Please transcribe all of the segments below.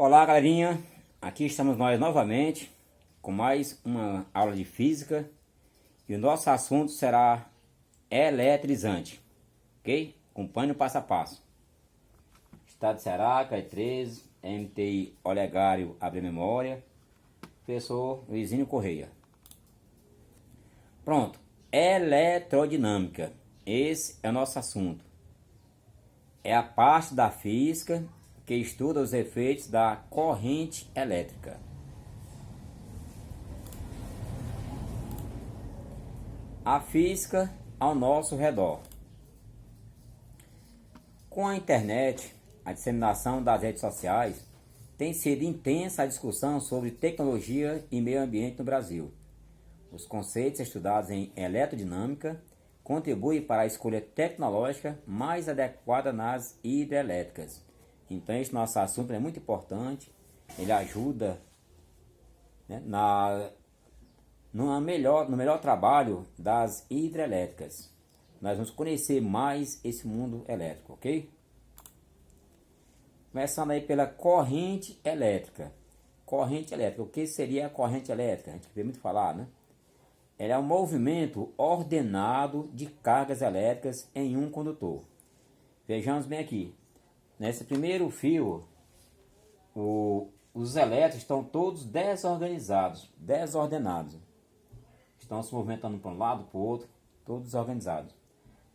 Olá, galerinha, aqui estamos nós novamente com mais uma aula de física e o nosso assunto será eletrizante, ok? Acompanhe o passo a passo. Estado de Ceará, CAI 13, MTI Olegário Abre Memória, professor Luizinho Correia. Pronto, eletrodinâmica, esse é o nosso assunto. É a parte da física que estuda os efeitos da corrente elétrica. A física ao nosso redor. Com a internet, a disseminação das redes sociais, tem sido intensa a discussão sobre tecnologia e meio ambiente no Brasil. Os conceitos estudados em eletrodinâmica contribuem para a escolha tecnológica mais adequada nas hidrelétricas. Então, esse nosso assunto é muito importante, ele ajuda, né, no melhor trabalho das hidrelétricas. Nós vamos conhecer mais esse mundo elétrico, ok? Começando aí pela corrente elétrica. Corrente elétrica, o que seria a corrente elétrica? A gente vê muito falar, né? Ela é um movimento ordenado de cargas elétricas em um condutor. Vejamos bem aqui. Nesse primeiro fio, os elétrons estão todos desorganizados, desordenados. Estão se movimentando para um lado, para o outro, todos desorganizados.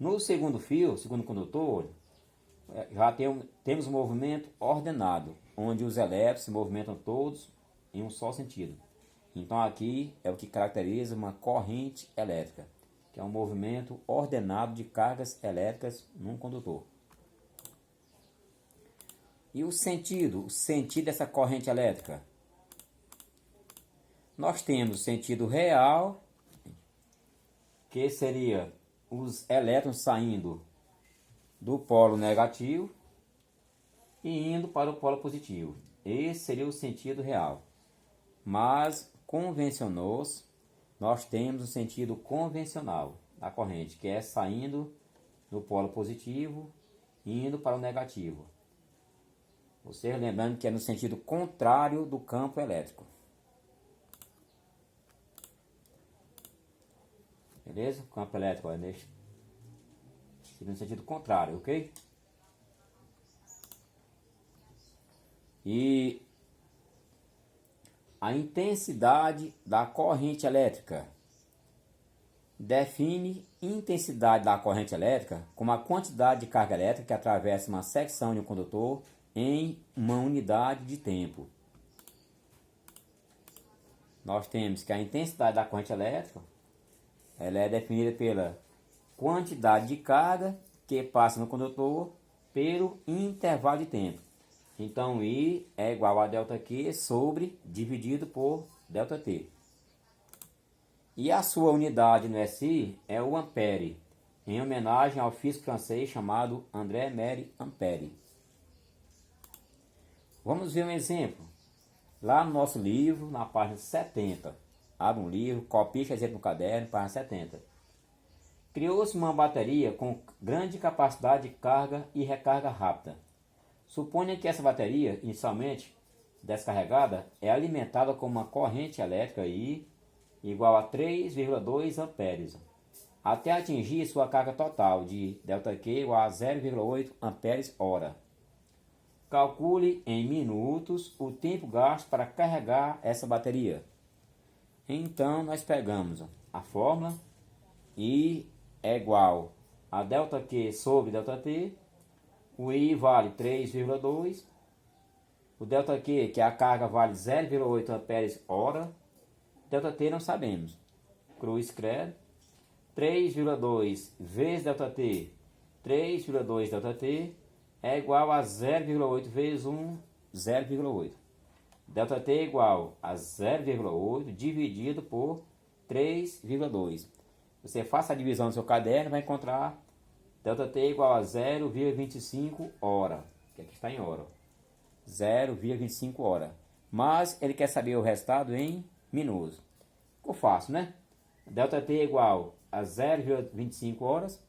No segundo fio, segundo condutor, já temos um movimento ordenado, onde os elétrons se movimentam todos em um só sentido. Então aqui é o que caracteriza uma corrente elétrica, que é um movimento ordenado de cargas elétricas num condutor. E o sentido dessa corrente elétrica? Nós temos o sentido real, que seria os elétrons saindo do polo negativo e indo para o polo positivo. Esse seria o sentido real. Mas convencionou-se, nós temos o sentido convencional da corrente, que é saindo do polo positivo e indo para o negativo. Você lembrando que é no sentido contrário do campo elétrico. Beleza? O campo elétrico é no sentido contrário, ok? E a intensidade da corrente elétrica define intensidade da corrente elétrica como a quantidade de carga elétrica que atravessa uma secção de um condutor em uma unidade de tempo. Nós temos que a intensidade da corrente elétrica ela é definida pela quantidade de carga que passa no condutor pelo intervalo de tempo. Então, I é igual a ΔQ sobre dividido por ΔT. E a sua unidade no SI é o ampere, em homenagem ao físico francês chamado André Marie Ampère. Vamos ver um exemplo. Lá no nosso livro, na página 70. Abre um livro, copie esse exemplo no caderno, página 70. Criou-se uma bateria com grande capacidade de carga e recarga rápida. Suponha que essa bateria, inicialmente descarregada, é alimentada com uma corrente elétrica I igual a 3,2 amperes, até atingir sua carga total de ΔQ igual a 0,8 amperes hora. Calcule em minutos o tempo gasto para carregar essa bateria. Então, nós pegamos a fórmula I é igual a ΔQ sobre ΔT. O I vale 3,2. O ΔQ, que é a carga, vale 0,8 amperes hora. ΔT não sabemos. Cruz credo. 3,2 vezes ΔT, 3,2 ΔT é igual a 0,8 vezes 1, 0,8. ΔT é igual a 0,8 dividido por 3,2. Você faça a divisão no seu caderno e vai encontrar ΔT é igual a 0,25 hora, que aqui está em hora. 0,25 hora. Mas ele quer saber o resultado em minutos. Ficou fácil, né? ΔT é igual a 0,25 horas.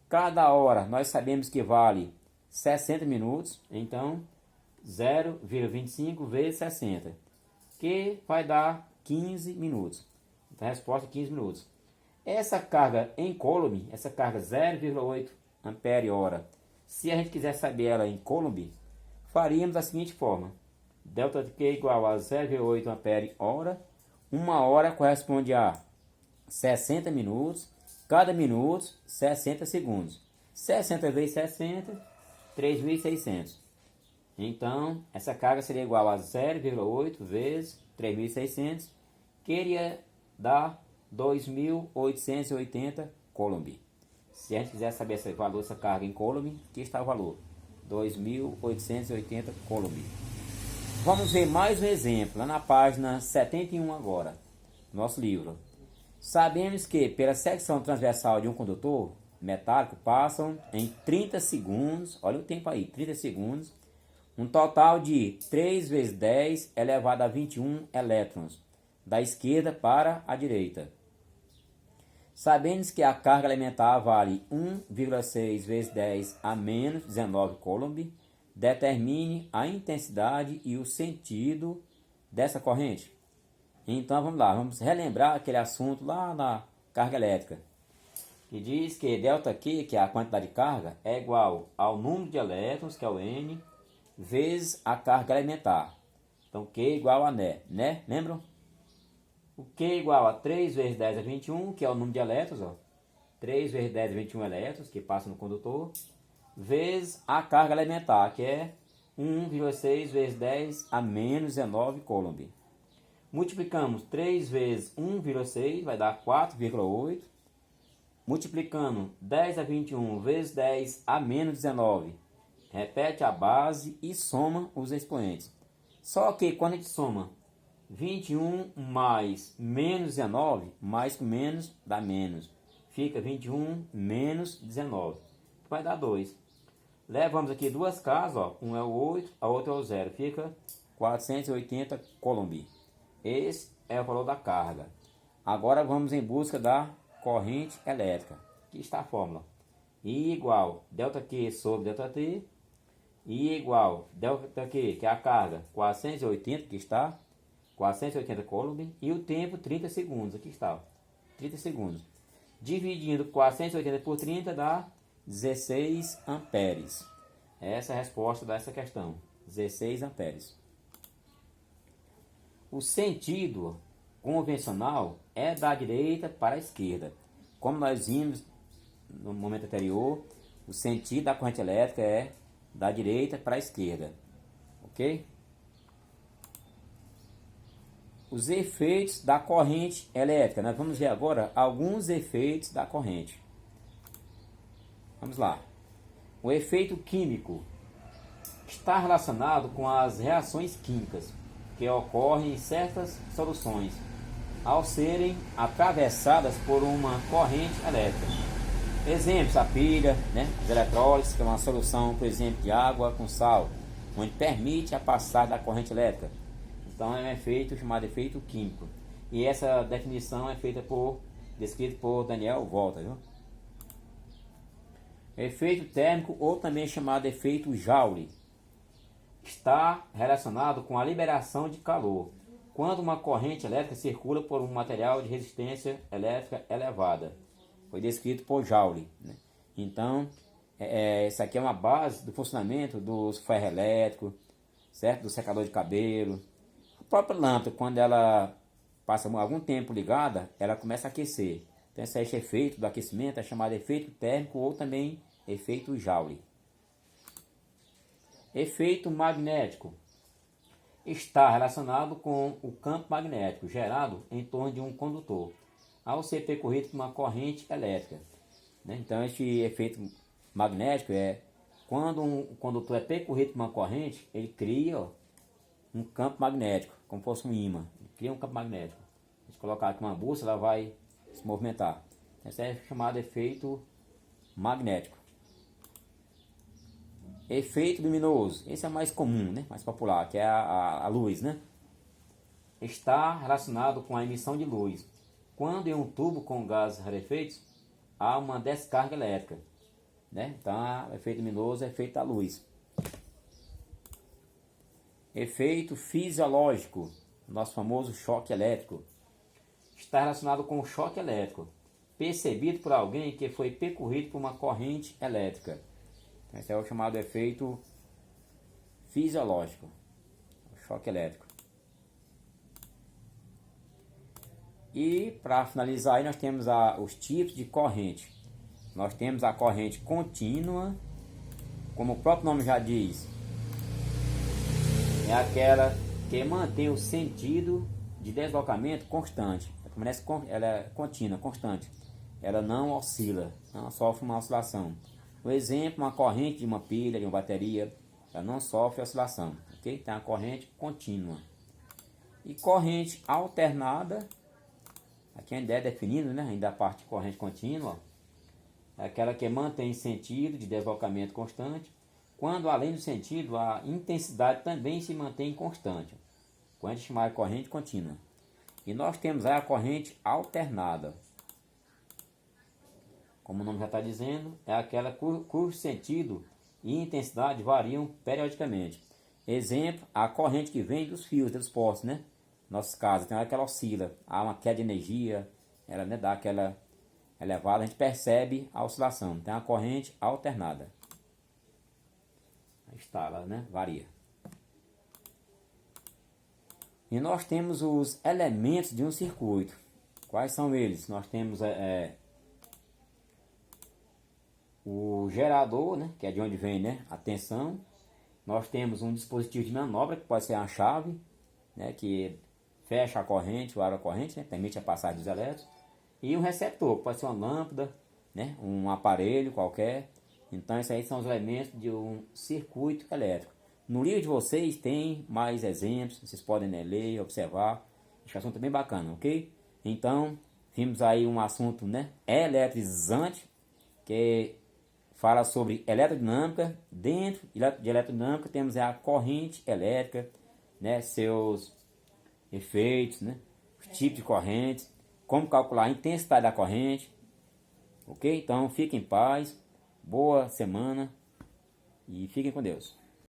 Cada hora nós sabemos que vale 60 minutos. Então, 0,25 vezes 60, que vai dar 15 minutos. Então a resposta é 15 minutos. Essa carga em Coulomb, essa carga 0,8 ampere hora, se a gente quiser saber ela em Coulomb, faríamos da seguinte forma: delta de Q igual a 0,8 ampere hora. Uma hora corresponde a 60 minutos, cada minuto 60 segundos. 60 vezes 60, 3.600. Então, essa carga seria igual a 0,8 vezes 3.600, que iria dar 2.880 Coulomb. Se a gente quiser saber esse valor dessa carga em Coulomb, aqui está o valor: 2.880 Coulomb. Vamos ver mais um exemplo, lá na página 71 agora, nosso livro. Sabemos que pela secção transversal de um condutor metálico passam em 30 segundos, olha o tempo aí, 30 segundos, um total de 3 vezes 10 elevado a 21 elétrons, da esquerda para a direita. Sabemos que a carga elementar vale 1,6 vezes 10 a menos 19 Coulomb. Determine a intensidade e o sentido dessa corrente. Então vamos lá, vamos relembrar aquele assunto lá na carga elétrica, que diz que ΔQ, que é a quantidade de carga, é igual ao número de elétrons, que é o N, vezes a carga elementar. Então Q igual a né? Lembram? O Q igual a 3 vezes 10 a 21, que é o número de elétrons, ó. 3 vezes 10 a 21 elétrons, que passa no condutor, vezes a carga elementar, que é 1,6 vezes 10 a menos 19 Coulomb. Multiplicamos 3 vezes 1,6, vai dar 4,8. Multiplicando 10 a 21 vezes 10 a menos 19, repete a base e soma os expoentes. Só que quando a gente soma 21 mais menos 19, mais com menos dá menos. Fica 21 menos 19, vai dar 2. Levamos aqui duas casas, ó. Um é o 8, a outra é o 0. Fica 480 Coulomb. Esse é o valor da carga. Agora vamos em busca da corrente elétrica. Aqui está a fórmula. I igual ΔQ sobre ΔT. I igual ΔQ, que é a carga, 480, que está 480 Coulomb. E o tempo, 30 segundos. Aqui está, 30 segundos. Dividindo 480 por 30 dá 16 amperes. Essa é a resposta dessa questão. 16 amperes. O sentido convencional é da direita para a esquerda. Como nós vimos no momento anterior, o sentido da corrente elétrica é da direita para a esquerda. Ok? Os efeitos da corrente elétrica. Nós vamos ver agora alguns efeitos da corrente. Vamos lá. O efeito químico está relacionado com as reações químicas que ocorrem em certas soluções ao serem atravessadas por uma corrente elétrica. Exemplos: a pilha, os eletrólitos, que é uma solução, por exemplo, de água com sal, onde permite a passagem da corrente elétrica. Então é um efeito chamado efeito químico. E essa definição é descrita por Daniel Volta, viu? Efeito térmico, ou também chamado efeito Joule, está relacionado com a liberação de calor, quando uma corrente elétrica circula por um material de resistência elétrica elevada. Foi descrito por Joule. Então, isso aqui é uma base do funcionamento dos ferros elétricos, certo? Do secador de cabelo. A própria lâmpada, quando ela passa algum tempo ligada, ela começa a aquecer. Então, esse efeito do aquecimento é chamado efeito térmico ou também efeito Joule. Efeito magnético está relacionado com o campo magnético gerado em torno de um condutor, ao ser percorrido por uma corrente elétrica. Então, este efeito magnético é quando um condutor é percorrido por uma corrente, ele cria um campo magnético, como fosse um ímã. Ele cria um campo magnético. Se a gente colocar aqui uma bússola, ela vai se movimentar. Esse é chamado efeito magnético. Efeito luminoso, esse é mais comum, mais popular, que é a luz, Está relacionado com a emissão de luz. Quando em um tubo com gases rarefeitos, há uma descarga elétrica, Então, o efeito luminoso é efeito da luz. Efeito fisiológico, nosso famoso choque elétrico. Está relacionado com o choque elétrico, percebido por alguém que foi percorrido por uma corrente elétrica. Esse é o chamado efeito fisiológico, o choque elétrico. E para finalizar aí nós temos os tipos de corrente. Nós temos a corrente contínua, como o próprio nome já diz, é aquela que mantém o sentido de deslocamento constante. Ela é contínua, constante. Ela não oscila, não sofre uma oscilação. Por exemplo, uma corrente de uma pilha, de uma bateria, ela não sofre oscilação. Ok? Tem a corrente contínua. E corrente alternada, aqui ainda é definido, né? Ainda a parte de corrente contínua, é aquela que mantém sentido de deslocamento constante, quando além do sentido a intensidade também se mantém constante, quando a gente chama de corrente contínua. E nós temos aí a corrente alternada. Como o nome já está dizendo, é aquela cujo sentido e intensidade variam periodicamente. Exemplo, a corrente que vem dos fios, dos postes, né? Nossas casas, tem hora que ela oscila, há uma queda de energia, ela, né, dá aquela elevada, a gente percebe a oscilação. Tem a corrente alternada. Aí está, ela, né, varia. E nós temos os elementos de um circuito. Quais são eles? Nós temos o gerador, né, que é de onde vem, né, a tensão. Nós temos um dispositivo de manobra, que pode ser a chave, né, que fecha a corrente, ou abre a corrente, né, permite a passagem dos elétrons. E um receptor, que pode ser uma lâmpada, né, um aparelho qualquer. Então, esses aí são os elementos de um circuito elétrico. No livro de vocês tem mais exemplos, vocês podem, né, ler, observar. Esse assunto é bem bacana, ok? Então, vimos aí um assunto, né, eletrizante, que fala sobre eletrodinâmica. Dentro de eletrodinâmica temos a corrente elétrica, né, seus efeitos, né, os tipos de correntes, como calcular a intensidade da corrente. Ok? Então, fiquem em paz, boa semana e fiquem com Deus.